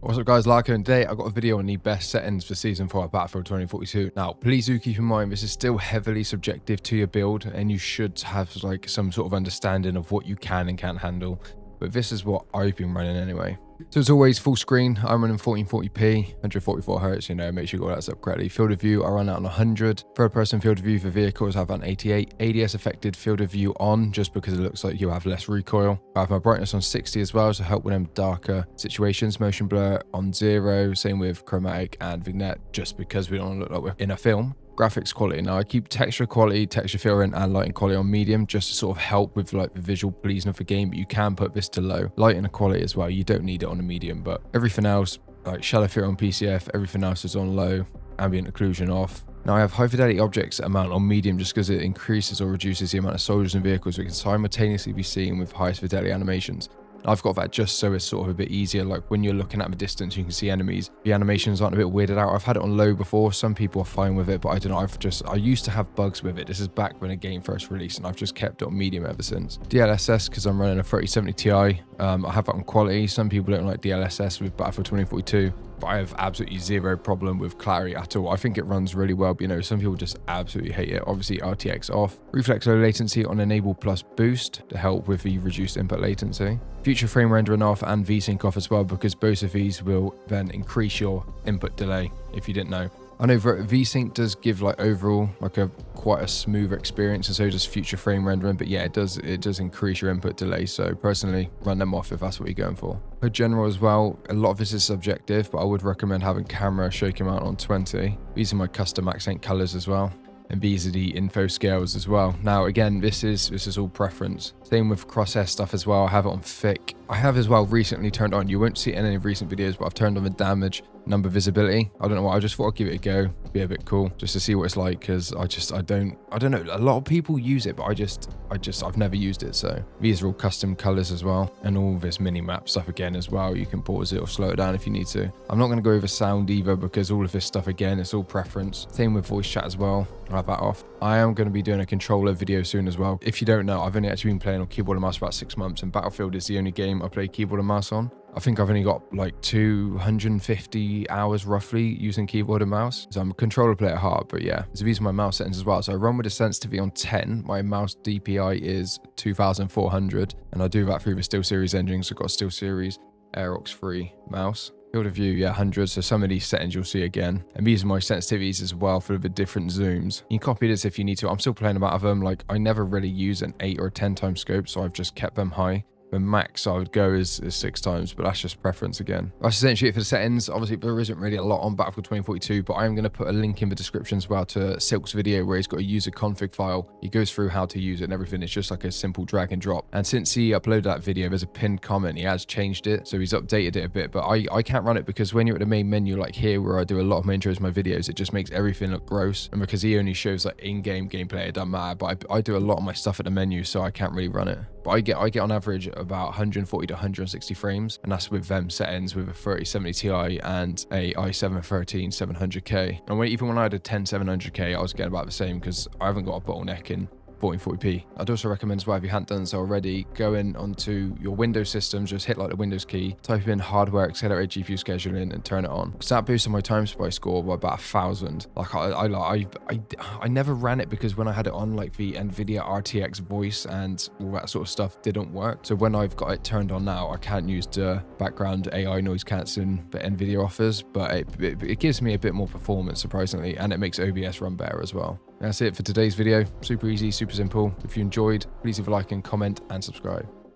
What's up guys, Larco, and today I've got a video on the best settings for Season 4 of Battlefield 2042. Now, please do keep in mind this is still heavily subjective to your build and you should have like some sort of understanding of what you can and can't handle. But this is what I've been running anyway. So as always, full screen, I'm running 1440p, 144 Hz, make sure you got that set up correctly. Field of view, I run out on 100. Third person field of view for vehicles, I have on 88. ADS affected field of view on, just because it looks like you have less recoil. I have my brightness on 60 as well, to help with them darker situations. Motion blur on 0, same with chromatic and vignette, just because we don't look like we're in a film. Graphics quality, now I keep texture quality, texture filtering and lighting quality on medium just to sort of help with like the visual pleasing of the game, but you can put this to low. Lighting quality as well, you don't need it on a medium, but everything else like shallow filter on PCF, everything else is on low, ambient occlusion off. Now I have high fidelity objects amount on medium just because it increases or reduces the amount of soldiers and vehicles we can simultaneously be seen with highest fidelity animations. I've got that just so it's sort of a bit easier, like when you're looking at the distance you can see enemies, the animations aren't a bit weirded out. I've had it on low before, some people are fine with it, but I don't know, I used to have bugs with it. This is back when the game first released and I've just kept it on medium ever since. DLSS, because I'm running a 3070 Ti, I have that on quality. Some people don't like DLSS with Battlefield 2042, but I have absolutely zero problem with clarity at all. I think it runs really well, but some people just absolutely hate it. Obviously RTX off. Reflex low latency on enable plus boost to help with the reduced input latency. Future frame rendering off and VSync off as well, because both of these will then increase your input delay if you didn't know. I know VSync does give like overall like quite a smoother experience, and so does future frame rendering, but yeah, it does increase your input delay. So personally, run them off if that's what you're going for. For general as well, a lot of this is subjective, but I would recommend having camera shaking mount on 20. These are my custom accent colors as well. And these are the info scales as well. Now again, this is all preference. Same with crosshair stuff as well. I have it on thick. I have as well recently turned on, you won't see it in any recent videos, but I've turned on the damage number visibility. I don't know why, I just thought I'd give it a go, be a bit cool, just to see what it's like, because I don't know, a lot of people use it, but I've never used it. So these are all custom colors as well, and all this mini map stuff again as well. You can pause it or slow it down if you need to. I'm not going to go over sound either, because all of this stuff again, it's all preference. Same with voice chat as well, I'll have that off. I am going to be doing a controller video soon as well. If you don't know, I've only actually been playing on keyboard and mouse for about 6 months, and Battlefield is the only game I play keyboard and mouse on. I think I've only got like 250 hours roughly using keyboard and mouse. So I'm a controller player at heart, but yeah. So these are my mouse settings as well. So I run with a sensitivity on 10. My mouse DPI is 2400, and I do that through the SteelSeries engine. So I've got a SteelSeries Aerox 3 mouse. Field of view, yeah, 100. So some of these settings you'll see again. And these are my sensitivities as well for the different zooms. You can copy this if you need to. I'm still playing about them. Like I never really use an 8 or 10 times scope, so I've just kept them high. The max I would go is 6 times, but that's just preference again. That's essentially it for the settings. Obviously, there isn't really a lot on Battlefield 2042, but I am going to put a link in the description as well to Silk's video where he's got a user config file. He goes through how to use it and everything. It's just like a simple drag and drop. And since he uploaded that video, there's a pinned comment. He has changed it, so he's updated it a bit, but I can't run it because when you're at the main menu like here where I do a lot of my intros, my videos, it just makes everything look gross. And because he only shows like in-game gameplay, it doesn't matter, but I do a lot of my stuff at the menu, so I can't really run it. But I get on average about 140 to 160 frames, and that's with them settings with a 3070 Ti and a i7 13700K. And even when I had a 10700K, I was getting about the same because I haven't got a bottleneck in 1440p. I'd also recommend as well, if you hadn't done so already, go in onto your Windows systems, just hit like the Windows key, type in hardware accelerated GPU scheduling and turn it on. Because that boosted my time spy score by about 1000. Like I never ran it because when I had it on, like the NVIDIA RTX voice and all that sort of stuff didn't work. So when I've got it turned on now, I can't use the background AI noise cancelling that NVIDIA offers, but it gives me a bit more performance surprisingly, and it makes OBS run better as well. That's it for today's video. Super easy, super simple. If you enjoyed, please leave a like and comment and subscribe.